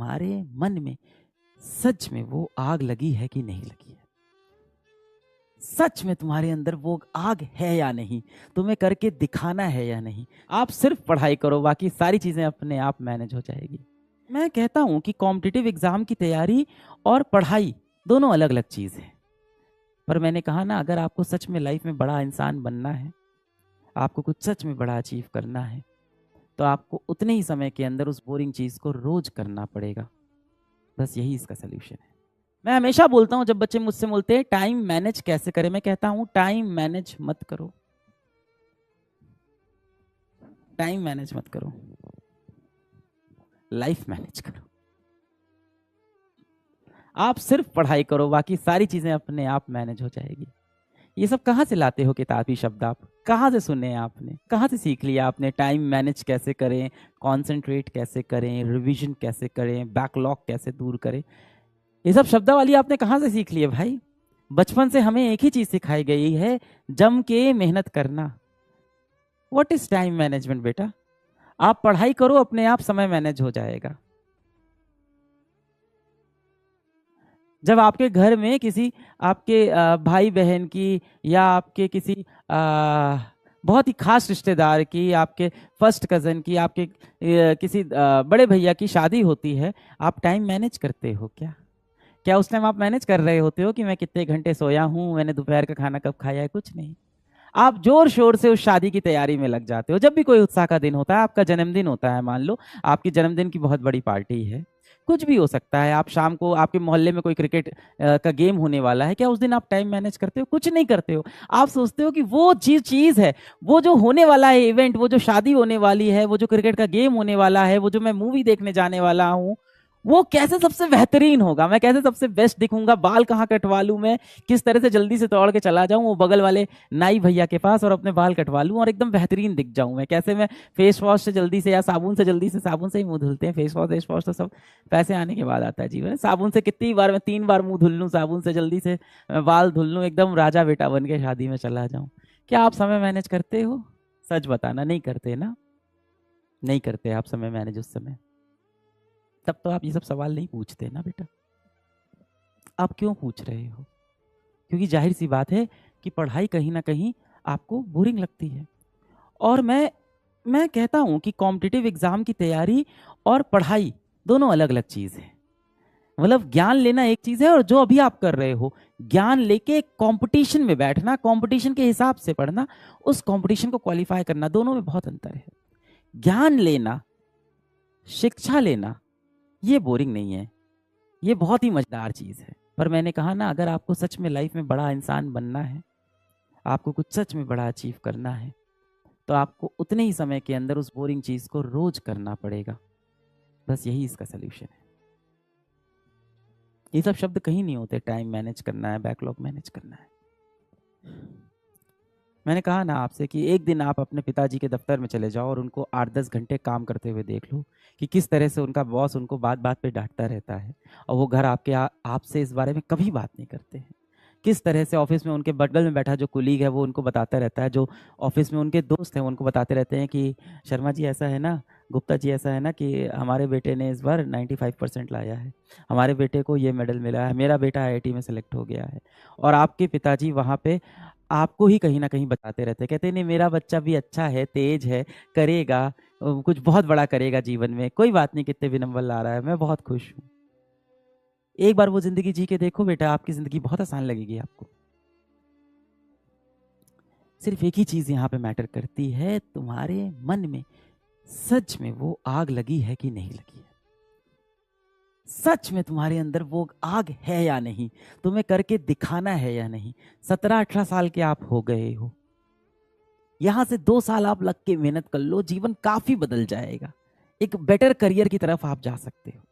तुम्हारे मन में सच में वो आग लगी है कि नहीं लगी है? सच में तुम्हारे अंदर वो आग है या नहीं? तुम्हें करके दिखाना है या नहीं? आप सिर्फ पढ़ाई करो, बाकी सारी चीजें अपने आप मैनेज हो जाएगी। मैं कहता हूं कि कॉम्पिटिटिव एग्जाम की तैयारी और पढ़ाई दोनों अलग अलग चीज है। पर मैंने कहा ना, अगर आपको सच में लाइफ में बड़ा इंसान बनना है, आपको कुछ सच में बड़ा अचीव करना है, तो आपको उतने ही समय के अंदर उस बोरिंग चीज को रोज करना पड़ेगा। बस यही इसका सोल्यूशन है। मैं हमेशा बोलता हूं, जब बच्चे मुझसे बोलते हैं टाइम मैनेज कैसे करें, मैं कहता हूं टाइम मैनेज मत करो। टाइम मैनेज मत करो, लाइफ मैनेज करो। आप सिर्फ पढ़ाई करो, बाकी सारी चीजें अपने आप मैनेज हो जाएगी। ये सब कहाँ से लाते हो किताबी शब्द? आप कहाँ से सुने? आपने कहाँ से सीख लिया? आपने टाइम मैनेज कैसे करें, कॉन्सेंट्रेट कैसे करें, रिवीजन कैसे करें, बैकलॉग कैसे दूर करें, ये सब शब्दावली आपने कहाँ से सीख ली है भाई? बचपन से हमें एक ही चीज सिखाई गई है, जम के मेहनत करना। व्हाट इज टाइम मैनेजमेंट बेटा? आप पढ़ाई करो, अपने आप समय मैनेज हो जाएगा। जब आपके घर में किसी आपके भाई बहन की या आपके किसी बहुत ही खास रिश्तेदार की, आपके फर्स्ट कजन की, आपके किसी बड़े भैया की शादी होती है, आप टाइम मैनेज करते हो क्या? क्या उस टाइम आप मैनेज कर रहे होते हो कि मैं कितने घंटे सोया हूं, मैंने दोपहर का खाना कब खाया है? कुछ नहीं। आप जोर शोर से उस शादी की तैयारी में लग जाते हो। जब भी कोई उत्साह का दिन होता है, आपका जन्मदिन होता है, मान लो आपकी जन्मदिन की बहुत बड़ी पार्टी है, कुछ भी हो सकता है, आप शाम को आपके मोहल्ले में कोई क्रिकेट का गेम होने वाला है, क्या उस दिन आप टाइम मैनेज करते हो? कुछ नहीं करते हो। आप सोचते हो कि वो चीज है, वो जो होने वाला है इवेंट, वो जो शादी होने वाली है, वो जो क्रिकेट का गेम होने वाला है, वो जो मैं मूवी देखने जाने वाला हूँ, वो कैसे सबसे बेहतरीन होगा, मैं कैसे सबसे बेस्ट दिखूंगा, बाल कहाँ कटवा लूं, मैं किस तरह से जल्दी से दौड़ के चला जाऊं वो बगल वाले नाई भैया के पास और अपने बाल कटवा लूं और एकदम बेहतरीन दिख जाऊं मैं, कैसे मैं फेस वॉश से जल्दी से या साबुन से जल्दी से, साबुन से ही मुंह धुलते हैं, फेस वॉश तो सब पैसे आने के बाद आता है जीवन। साबुन से कितनी बार, मैं 3 बार मुंह धुल लूं साबुन से, जल्दी से बाल धुल लूं, एकदम राजा बेटा बन के शादी में चला जाऊं। क्या आप समय मैनेज करते हो? सच बताना, नहीं करते ना? नहीं करते आप समय मैनेज उस समय, तब तो आप ये सब सवाल नहीं पूछते ना बेटा। आप क्यों पूछ रहे हो? क्योंकि जाहिर सी बात है कि पढ़ाई कहीं ना कहीं आपको बोरिंग लगती है। और मैं कहता हूं कि कॉम्पिटिटिव एग्जाम की तैयारी और पढ़ाई दोनों अलग अलग चीज है। मतलब ज्ञान लेना एक चीज है, और जो अभी आप कर रहे हो, ज्ञान लेके कंपटीशन में बैठना, कंपटीशन के हिसाब से पढ़ना, उस कंपटीशन को क्वालिफाई करना, दोनों में बहुत अंतर है। ज्ञान लेना, शिक्षा लेना, ये बोरिंग नहीं है, ये बहुत ही मजेदार चीज है। पर मैंने कहा ना, अगर आपको सच में लाइफ में बड़ा इंसान बनना है, आपको कुछ सच में बड़ा अचीव करना है, तो आपको उतने ही समय के अंदर उस बोरिंग चीज को रोज करना पड़ेगा। बस यही इसका सोल्यूशन है। ये सब शब्द कहीं नहीं होते, टाइम मैनेज करना है, बैकलॉग मैनेज करना है। मैंने कहा ना आपसे कि एक दिन आप अपने पिताजी के दफ्तर में चले जाओ और उनको 8-10 घंटे काम करते हुए देख लो कि किस तरह से उनका बॉस उनको बात बात पे डांटता रहता है, और वो घर आपसे इस बारे में कभी बात नहीं करते हैं। किस तरह से ऑफिस में उनके बगल में बैठा जो कुलीग है वो उनको बताता रहता है, जो ऑफिस में उनके दोस्त हैं वो उनको बताते रहते हैं कि शर्मा जी ऐसा है ना, गुप्ता जी ऐसा है ना, कि हमारे बेटे ने इस बार 95% लाया है, हमारे बेटे को ये मेडल मिला है, मेरा बेटा IIT में सेलेक्ट हो गया है। और आपके पिताजी वहाँ पे आपको ही कहीं ना कहीं बताते रहते हैं, कहते नहीं मेरा बच्चा भी अच्छा है, तेज है, करेगा, कुछ बहुत बड़ा करेगा जीवन में, कोई बात नहीं कितने भी नंबर ला रहा है, मैं बहुत खुश हूँ। एक बार वो जिंदगी जी के देखो बेटा, आपकी जिंदगी बहुत आसान लगेगी आपको। सिर्फ एक ही चीज यहाँ पे मैटर करती है, तुम्हारे मन में सच में वो आग लगी है कि नहीं लगी है? सच में तुम्हारे अंदर वो आग है या नहीं? तुम्हें करके दिखाना है या नहीं? 17-18 साल के आप हो गए हो, यहां से 2 साल आप लग के मेहनत कर लो, जीवन काफी बदल जाएगा, एक बेटर करियर की तरफ आप जा सकते हो।